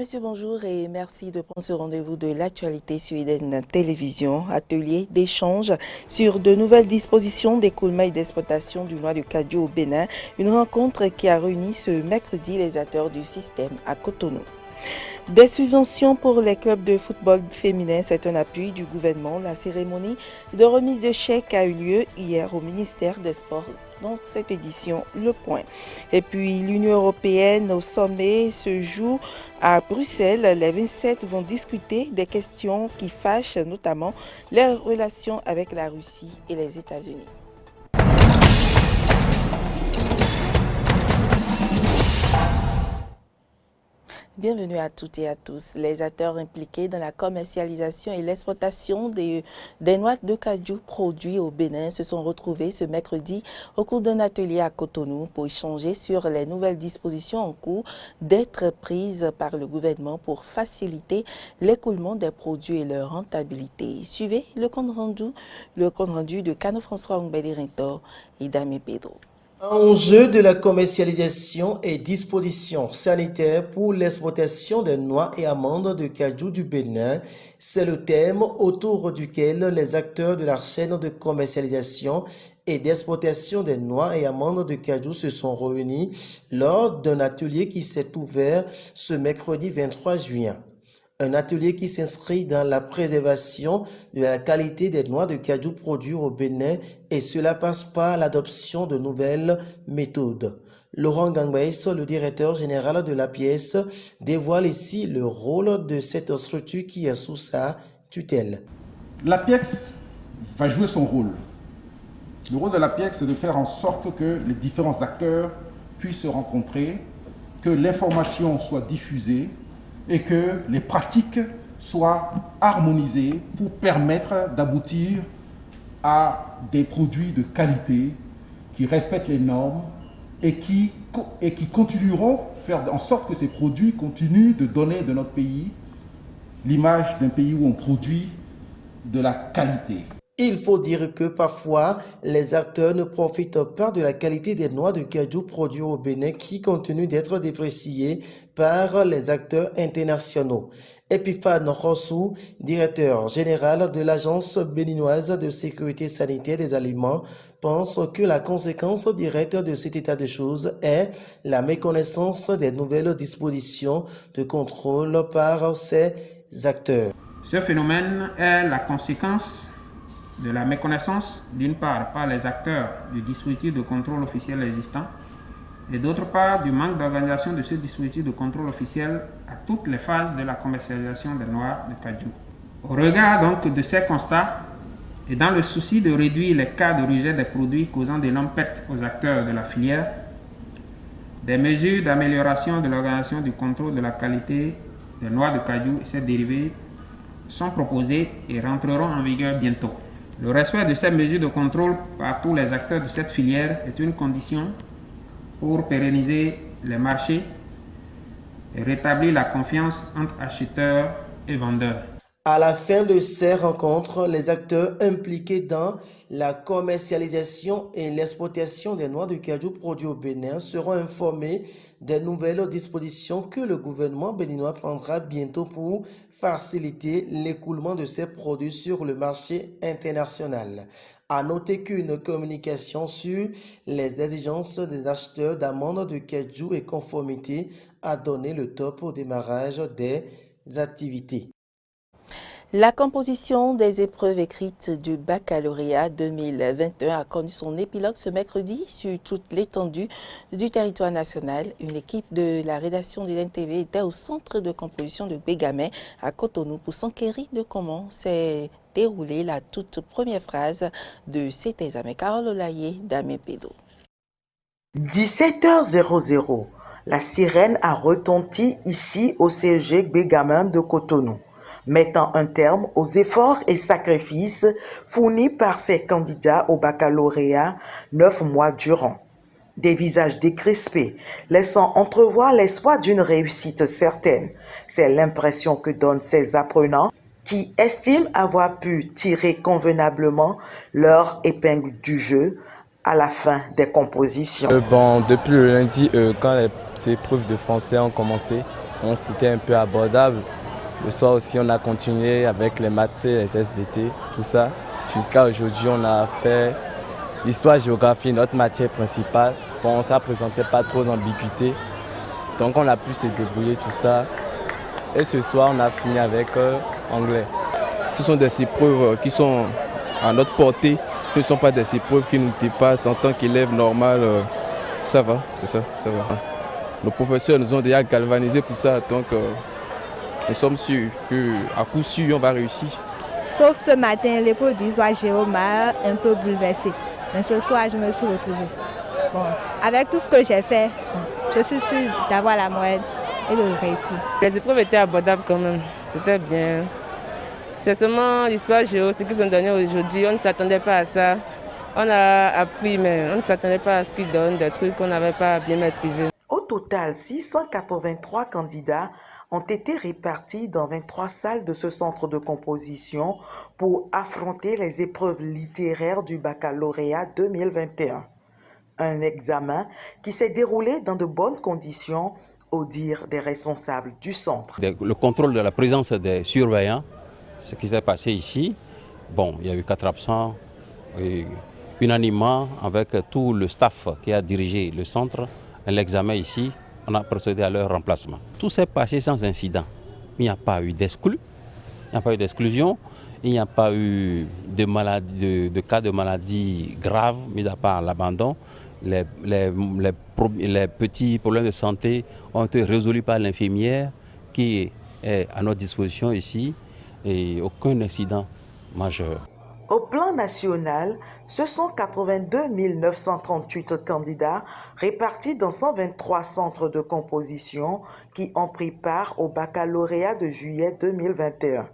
messieurs, bonjour et merci de prendre ce rendez-vous de l'actualité Suède Télévision. Atelier d'échange sur de nouvelles dispositions d'écoulement et d'exploitation du noix de Kaju au Bénin. Une rencontre qui a réuni ce mercredi les acteurs du système à Cotonou. Des subventions pour les clubs de football féminin, c'est un appui du gouvernement. La cérémonie de remise de chèques a eu lieu hier au ministère des Sports dans cette édition Le Point. Et puis l'Union européenne au sommet se joue à Bruxelles. Les 27 vont discuter des questions qui fâchent, notamment les relations avec la Russie et les États-Unis. Bienvenue à toutes et à tous. Les acteurs impliqués dans la commercialisation et l'exploitation des noix de Kaju produits au Bénin se sont retrouvés ce mercredi au cours d'un atelier à Cotonou pour échanger sur les nouvelles dispositions en cours d'être prises par le gouvernement pour faciliter l'écoulement des produits et leur rentabilité. Suivez le compte rendu de Cano François Ongbedi-Rintor et Damé Pedro. Enjeu de la commercialisation et dispositions sanitaires pour l'exploitation des noix et amandes de Kaju du Bénin, c'est le thème autour duquel les acteurs de la chaîne de commercialisation et d'exploitation des noix et amandes de Kaju se sont réunis lors d'un atelier qui s'est ouvert ce mercredi 23 juin. Un atelier qui s'inscrit dans la préservation de la qualité des noix de Kaju produits au Bénin et cela passe par l'adoption de nouvelles méthodes. Laurent Gangbais, le directeur général de la pièce, dévoile ici le rôle de cette structure qui est sous sa tutelle. La pièce va jouer son rôle. Le rôle de la pièce, c'est de faire en sorte que les différents acteurs puissent se rencontrer, que l'information soit diffusée, et que les pratiques soient harmonisées pour permettre d'aboutir à des produits de qualité qui respectent les normes et qui continueront à faire en sorte que ces produits continuent de donner de notre pays l'image d'un pays où on produit de la qualité. Il faut dire que parfois, les acteurs ne profitent pas de la qualité des noix de Kaju produits au Bénin qui continuent d'être dépréciées par les acteurs internationaux. Epiphane Rossou, directeur général de l'Agence béninoise de sécurité sanitaire des aliments, pense que la conséquence directe de cet état de choses est la méconnaissance des nouvelles dispositions de contrôle par ces acteurs. Ce phénomène est la conséquence de la méconnaissance, d'une part, par les acteurs du dispositif de contrôle officiel existant, et d'autre part, du manque d'organisation de ce dispositif de contrôle officiel à toutes les phases de la commercialisation des noix de Kaju. Au regard donc de ces constats, et dans le souci de réduire les cas de rejet des produits causant d'énormes pertes aux acteurs de la filière, des mesures d'amélioration de l'organisation du contrôle de la qualité des noix de Kaju et ses dérivés sont proposées et rentreront en vigueur bientôt. Le respect de ces mesures de contrôle par tous les acteurs de cette filière est une condition pour pérenniser les marchés et rétablir la confiance entre acheteurs et vendeurs. À la fin de ces rencontres, les acteurs impliqués dans la commercialisation et l'exploitation des noix de Kaju produits au Bénin seront informés des nouvelles dispositions que le gouvernement béninois prendra bientôt pour faciliter l'écoulement de ces produits sur le marché international. À noter qu'une communication sur les exigences des acheteurs d'amandes de Kaju et conformité a donné le top au démarrage des activités. La composition des épreuves écrites du baccalauréat 2021 a connu son épilogue ce mercredi sur toute l'étendue du territoire national. Une équipe de la rédaction de l'NTV était au centre de composition de Bégamin à Cotonou pour s'enquérir de comment s'est déroulée la toute première phrase de cet examen. Carole Olaye, Damé Pedro. 17h00, la sirène a retenti ici au CEG Bégamin de Cotonou, mettant un terme aux efforts et sacrifices fournis par ces candidats au baccalauréat 9 mois durant. Des visages décrispés, laissant entrevoir l'espoir d'une réussite certaine. C'est l'impression que donnent ces apprenants qui estiment avoir pu tirer convenablement leur épingle du jeu à la fin des compositions. Depuis le lundi, quand les épreuves de français ont commencé, c'était un peu abordable. Le soir aussi, on a continué avec les maths, les SVT, tout ça. Jusqu'à aujourd'hui, on a fait l'histoire-géographie, notre matière principale. Bon, ça ne présentait pas trop d'ambiguïté. Donc on a pu se débrouiller tout ça. Et ce soir, on a fini avec anglais. Ce sont des épreuves qui sont à notre portée. Ce ne sont pas des épreuves qui nous dépassent en tant qu'élèves normal. Ça va, c'est ça, ça va. Nos professeurs nous ont déjà galvanisés pour ça. Donc nous sommes sûrs qu'à coup sûr, on va réussir. Sauf ce matin, l'épreuve d'histoire géo m'a un peu bouleversée. Mais ce soir, je me suis retrouvée. Bon, avec tout ce que j'ai fait, je suis sûre d'avoir la moyenne et de réussir. Les épreuves étaient abordables quand même. C'était bien. C'est seulement l'histoire géo, ce qu'ils ont donné aujourd'hui. On ne s'attendait pas à ça. On a appris, mais on ne s'attendait pas à ce qu'ils donnent des trucs qu'on n'avait pas bien maîtrisés. Au total, 683 candidats ont été répartis dans 23 salles de ce centre de composition pour affronter les épreuves littéraires du baccalauréat 2021. Un examen qui s'est déroulé dans de bonnes conditions, au dire des responsables du centre. Le contrôle de la présence des surveillants, ce qui s'est passé ici, bon, il y a eu 4 absents, et unanimement avec tout le staff qui a dirigé le centre, l'examen ici, on a procédé à leur remplacement. Tout s'est passé sans incident. Il n'y a pas eu d'exclus, il n'y a pas eu d'exclusion, il n'y a pas eu de cas de maladie grave, mis à part l'abandon. Les petits problèmes de santé ont été résolus par l'infirmière qui est à notre disposition ici et aucun incident majeur. Au plan national, ce sont 82 938 candidats répartis dans 123 centres de composition qui ont pris part au baccalauréat de juillet 2021.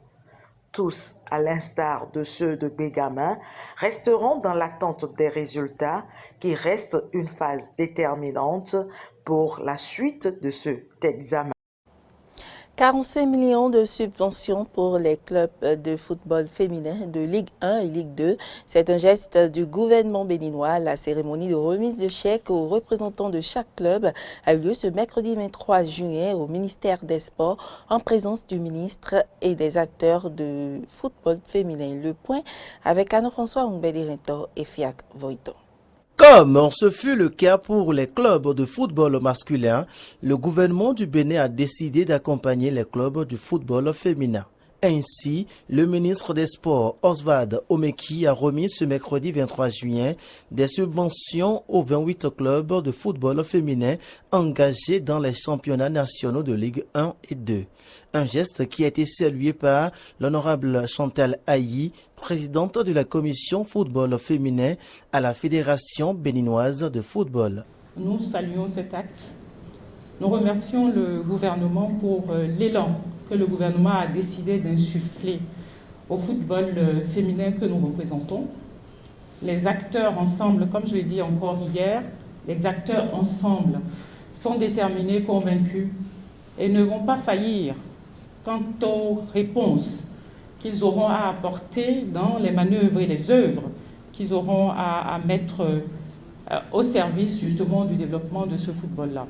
Tous, à l'instar de ceux de Bégamin, resteront dans l'attente des résultats qui restent une phase déterminante pour la suite de cet examen. 45 millions de subventions pour les clubs de football féminin de Ligue 1 et Ligue 2. C'est un geste du gouvernement béninois. La cérémonie de remise de chèques aux représentants de chaque club a eu lieu ce mercredi 23 juillet au ministère des Sports en présence du ministre et des acteurs de football féminin. Le point avec Anne-François Oumbédirinto et Fiak Voito. Comme ce fut le cas pour les clubs de football masculin, le gouvernement du Bénin a décidé d'accompagner les clubs du football féminin. Ainsi, le ministre des Sports, Oswald Omeki, a remis ce mercredi 23 juin des subventions aux 28 clubs de football féminin engagés dans les championnats nationaux de Ligue 1 et 2. Un geste qui a été salué par l'honorable Chantal Ayi, présidente de la commission football féminin à la Fédération béninoise de football. Nous saluons cet acte. Nous remercions le gouvernement pour l'élan que le gouvernement a décidé d'insuffler au football féminin que nous représentons. Les acteurs ensemble, comme je l'ai dit encore hier, les acteurs ensemble sont déterminés, convaincus et ne vont pas faillir quant aux réponses qu'ils auront à apporter dans les manœuvres et les œuvres qu'ils auront à mettre au service justement du développement de ce football-là.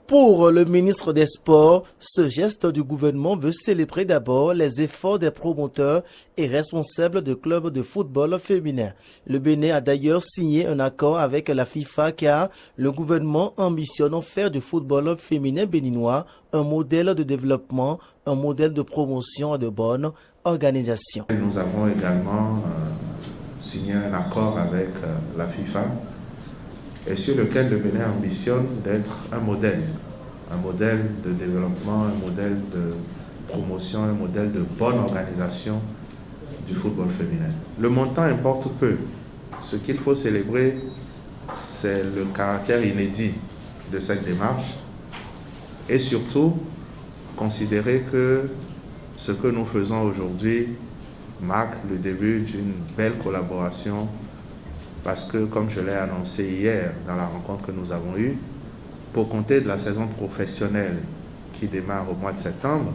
Pour le ministre des Sports, ce geste du gouvernement veut célébrer d'abord les efforts des promoteurs et responsables de clubs de football féminin. Le Bénin a d'ailleurs signé un accord avec la FIFA car le gouvernement ambitionne faire du football féminin béninois un modèle de développement, un modèle de promotion et de bonne organisation. Nous avons également signé un accord avec la FIFA et sur lequel le Bénin ambitionne d'être un modèle de développement, un modèle de promotion, un modèle de bonne organisation du football féminin. Le montant importe peu. Ce qu'il faut célébrer, c'est le caractère inédit de cette démarche et surtout considérer que ce que nous faisons aujourd'hui marque le début d'une belle collaboration parce que, comme je l'ai annoncé hier dans la rencontre que nous avons eue, pour compter de la saison professionnelle qui démarre au mois de septembre,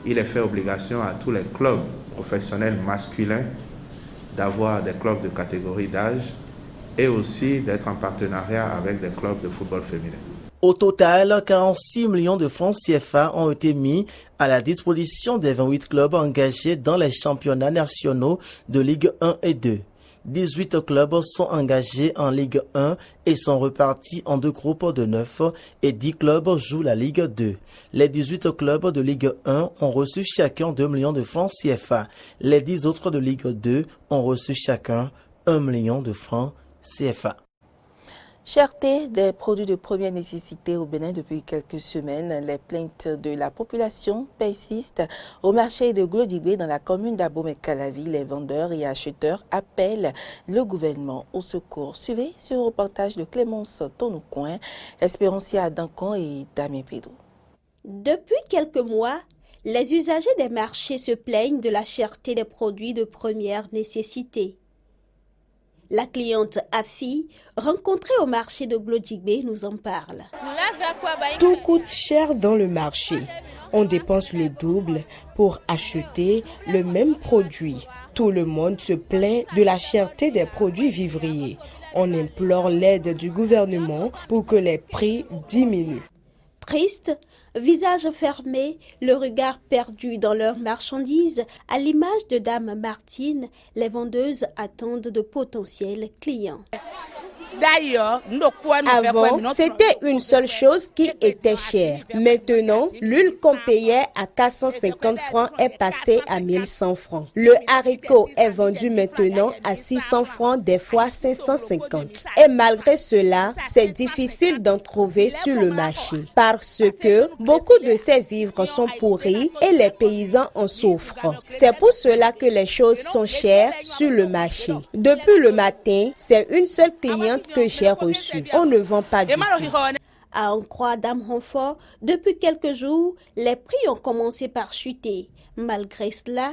il est fait obligation à tous les clubs professionnels masculins d'avoir des clubs de catégorie d'âge et aussi d'être en partenariat avec des clubs de football féminin. Au total, 46 millions de francs CFA ont été mis à la disposition des 28 clubs engagés dans les championnats nationaux de Ligue 1 et 2. 18 clubs sont engagés en Ligue 1 et sont repartis en deux groupes de 9 et 10 clubs jouent la Ligue 2. Les 18 clubs de Ligue 1 ont reçu chacun 2 millions de francs CFA. Les 10 autres de Ligue 2 ont reçu chacun 1 million de francs CFA. Cherté des produits de première nécessité au Bénin depuis quelques semaines, les plaintes de la population persistent. Au marché de Glodibé, dans la commune d'Abomey-Calavi, les vendeurs et acheteurs appellent le gouvernement au secours. Suivez ce reportage de Clémence Tonoucoin, Espérancia Dancon et Damien Pedro. Depuis quelques mois, les usagers des marchés se plaignent de la cherté des produits de première nécessité. La cliente Afi, rencontrée au marché de Glodibé, nous en parle. Tout coûte cher dans le marché. On dépense le double pour acheter le même produit. Tout le monde se plaint de la cherté des produits vivriers. On implore l'aide du gouvernement pour que les prix diminuent. Triste, visage fermé, le regard perdu dans leurs marchandises, à l'image de Dame Martine, les vendeuses attendent de potentiels clients. Avant, c'était une seule chose qui était chère. Maintenant, l'huile qu'on payait à 450 francs est passée à 1100 francs. Le haricot est vendu maintenant à 600 francs, des fois 550. Et malgré cela, c'est difficile d'en trouver sur le marché parce que beaucoup de ces vivres sont pourris et les paysans en souffrent. C'est pour cela que les choses sont chères sur le marché. Depuis le matin, c'est une seule cliente que j'ai reçu. On ne vend pas du tout. À en croire Dame Renfort, depuis quelques jours, les prix ont commencé par chuter. Malgré cela,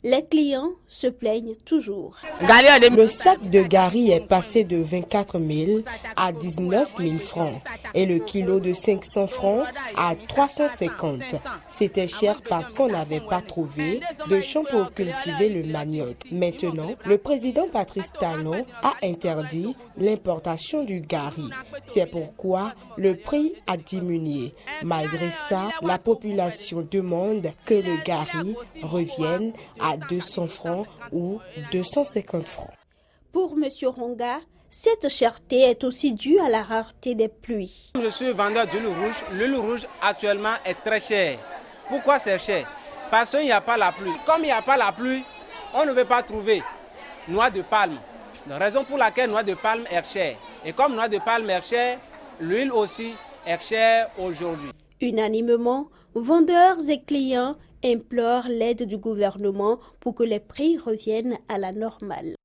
les clients se plaignent toujours. Le sac de gari est passé de 24 000 à 19 000 francs et le kilo de 500 francs à 350. C'était cher parce qu'on n'avait pas trouvé de champ pour cultiver le manioc. Maintenant, le président Patrice Talon a interdit l'importation du gari. C'est pourquoi le prix a diminué. Malgré ça, la population demande que le gari revienne à 200 francs ou 250 francs. Pour M. Ronga, cette cherté est aussi due à la rareté des pluies. Je suis vendeur d'huile rouge. L'huile rouge actuellement est très chère. Pourquoi c'est cher? Parce qu'il n'y a pas la pluie. Comme il n'y a pas la pluie, on ne peut pas trouver noix de palme. La raison pour laquelle noix de palme est chère. Et comme noix de palme est chère, l'huile aussi est chère aujourd'hui. Unanimement, vendeurs et clients implore l'aide du gouvernement pour que les prix reviennent à la normale.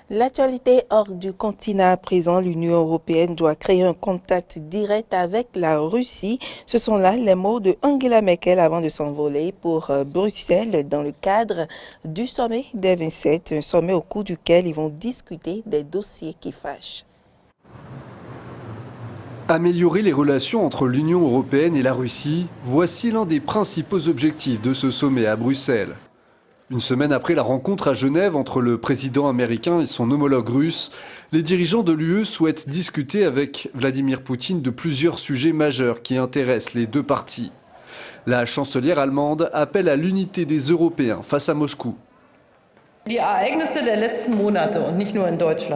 L'actualité hors du continent à présent, l'Union européenne doit créer un contact direct avec la Russie. Ce sont là les mots de Angela Merkel avant de s'envoler pour Bruxelles dans le cadre du sommet des 27, un sommet au cours duquel ils vont discuter des dossiers qui fâchent. Améliorer les relations entre l'Union européenne et la Russie, voici l'un des principaux objectifs de ce sommet à Bruxelles. Une semaine après la rencontre à Genève entre le président américain et son homologue russe, les dirigeants de l'UE souhaitent discuter avec Vladimir Poutine de plusieurs sujets majeurs qui intéressent les deux parties. La chancelière allemande appelle à l'unité des Européens face à Moscou.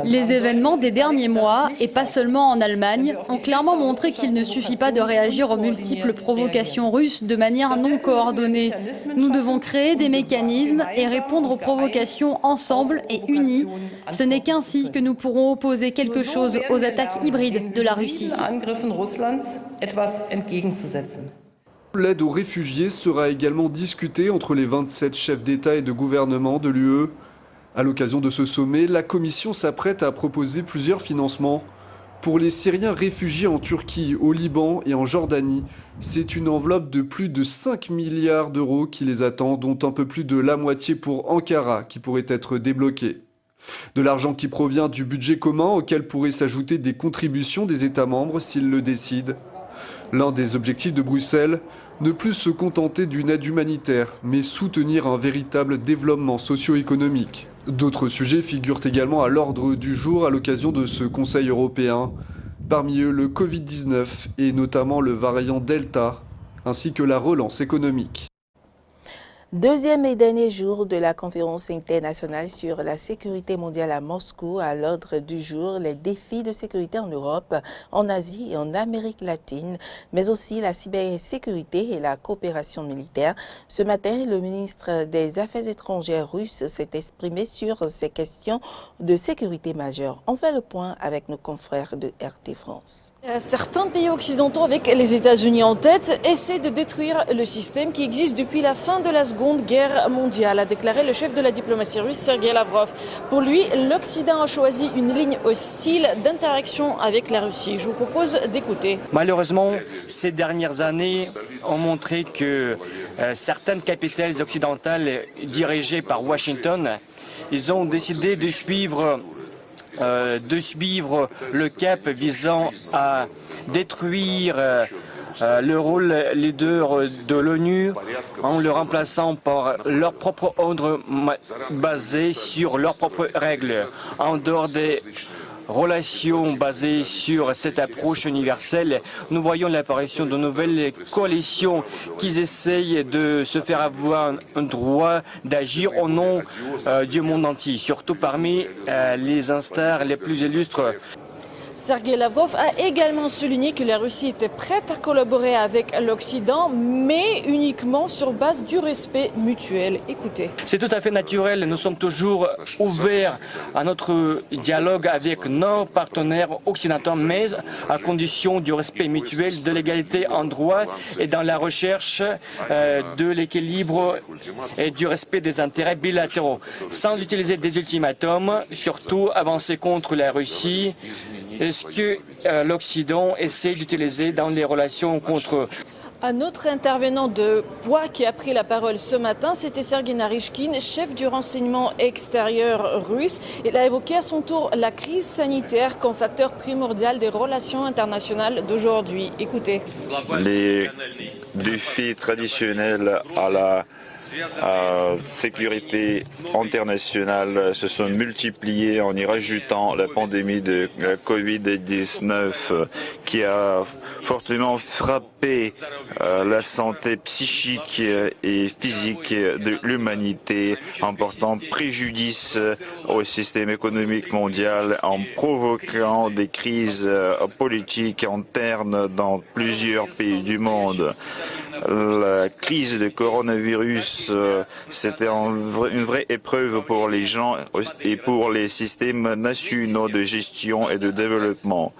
Les événements des derniers mois, et pas seulement en Allemagne, ont clairement montré qu'il ne suffit pas de réagir aux multiples provocations russes de manière non coordonnée. Nous devons créer des mécanismes et répondre aux provocations ensemble et unis. Ce n'est qu'ainsi que nous pourrons opposer quelque chose aux attaques hybrides de la Russie. L'aide aux réfugiés sera également discutée entre les 27 chefs d'État et de gouvernement de l'UE. À l'occasion de ce sommet, la Commission s'apprête à proposer plusieurs financements. Pour les Syriens réfugiés en Turquie, au Liban et en Jordanie, c'est une enveloppe de plus de 5 milliards d'euros qui les attend, dont un peu plus de la moitié pour Ankara qui pourrait être débloquée. De l'argent qui provient du budget commun auquel pourraient s'ajouter des contributions des États membres s'ils le décident. L'un des objectifs de Bruxelles, ne plus se contenter d'une aide humanitaire, mais soutenir un véritable développement socio-économique. D'autres sujets figurent également à l'ordre du jour à l'occasion de ce Conseil européen. Parmi eux, le Covid-19 et notamment le variant Delta, ainsi que la relance économique. Deuxième et dernier jour de la conférence internationale sur la sécurité mondiale à Moscou. À l'ordre du jour, les défis de sécurité en Europe, en Asie et en Amérique latine, mais aussi la cybersécurité et la coopération militaire. Ce matin, le ministre des Affaires étrangères russe s'est exprimé sur ces questions de sécurité majeures. On fait le point avec nos confrères de RT France. Certains pays occidentaux, avec les États-Unis en tête, essaient de détruire le système qui existe depuis la fin de la Seconde Guerre mondiale, a déclaré le chef de la diplomatie russe, Sergei Lavrov. Pour lui, l'Occident a choisi une ligne hostile d'interaction avec la Russie. Je vous propose d'écouter. Malheureusement, ces dernières années ont montré que certaines capitales occidentales dirigées par Washington, ils ont décidé de suivre le cap visant à détruire le rôle leader de l'ONU en le remplaçant par leur propre ordre basé sur leurs propres règles. En dehors des relations basées sur cette approche universelle, nous voyons l'apparition de nouvelles coalitions qui essayent de se faire avoir un droit d'agir au nom du monde entier, surtout parmi les instars les plus illustres. Sergei Lavrov a également souligné que la Russie était prête à collaborer avec l'Occident, mais uniquement sur base du respect mutuel. Écoutez. C'est tout à fait naturel. Nous sommes toujours ouverts à notre dialogue avec nos partenaires occidentaux, mais à condition du respect mutuel, de l'égalité en droit et dans la recherche de l'équilibre et du respect des intérêts bilatéraux, sans utiliser des ultimatums, surtout avancer contre la Russie. Ce que l'Occident essaie d'utiliser dans les relations contre eux. Un autre intervenant de poids qui a pris la parole ce matin, c'était Sergei Naryshkin, chef du renseignement extérieur russe. Il a évoqué à son tour la crise sanitaire comme facteur primordial des relations internationales d'aujourd'hui. Écoutez. Les défis traditionnels à la sécurité internationale se sont multipliés en y rajoutant la pandémie de la Covid-19 qui a fortement frappé la santé psychique et physique de l'humanité en portant préjudice au système économique mondial, en provoquant des crises politiques internes dans plusieurs pays du monde. La crise de coronavirus, c'était une vraie épreuve pour les gens et pour les systèmes nationaux de gestion et de développement.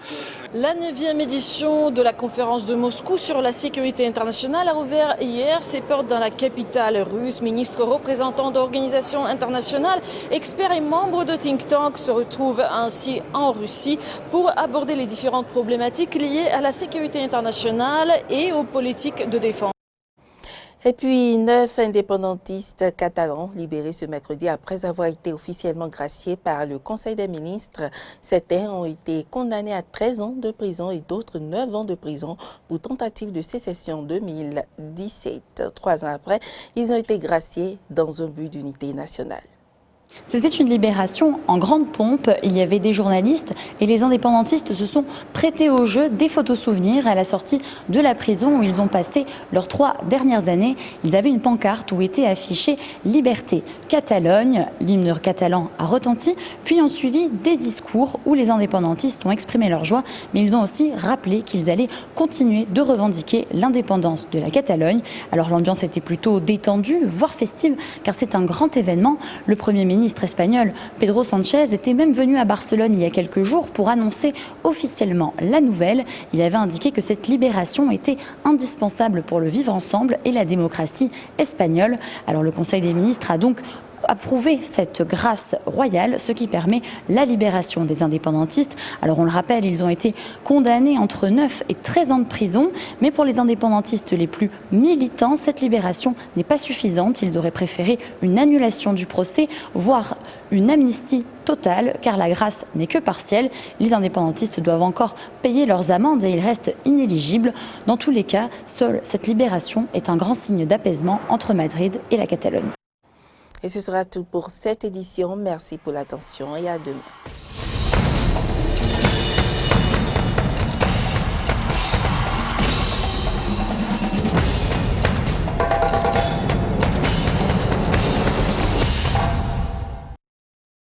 La 9e édition de la conférence de Moscou sur la sécurité internationale a ouvert hier ses portes dans la capitale russe. Ministres, représentants d'organisations internationales, experts et membres de think tanks se retrouvent ainsi en Russie pour aborder les différentes problématiques liées à la sécurité internationale et aux politiques de défense. Et puis, 9 indépendantistes catalans libérés ce mercredi après avoir été officiellement graciés par le Conseil des ministres. Certains ont été condamnés à 13 ans de prison et d'autres 9 ans de prison pour tentative de sécession en 2017. 3 ans après, ils ont été graciés dans un but d'unité nationale. C'était une libération en grande pompe. Il y avait des journalistes et les indépendantistes se sont prêtés au jeu des photos souvenirs à la sortie de la prison où ils ont passé leurs 3 dernières années. Ils avaient une pancarte où était affiché « Liberté Catalogne ». L'hymne catalan a retenti, puis ont suivi des discours où les indépendantistes ont exprimé leur joie, mais ils ont aussi rappelé qu'ils allaient continuer de revendiquer l'indépendance de la Catalogne. Alors l'ambiance était plutôt détendue, voire festive, car c'est un grand événement. Le Premier ministre espagnol Pedro Sánchez était même venu à Barcelone il y a quelques jours pour annoncer officiellement la nouvelle. Il avait indiqué que cette libération était indispensable pour le vivre ensemble et la démocratie espagnole. Alors le Conseil des ministres a donc approuvé cette grâce royale, ce qui permet la libération des indépendantistes. Alors on le rappelle, ils ont été condamnés entre 9 et 13 ans de prison, mais pour les indépendantistes les plus militants, cette libération n'est pas suffisante. Ils auraient préféré une annulation du procès, voire une amnistie totale, car la grâce n'est que partielle. Les indépendantistes doivent encore payer leurs amendes et ils restent inéligibles. Dans tous les cas, seule cette libération est un grand signe d'apaisement entre Madrid et la Catalogne. Et ce sera tout pour cette édition. Merci pour l'attention et à demain.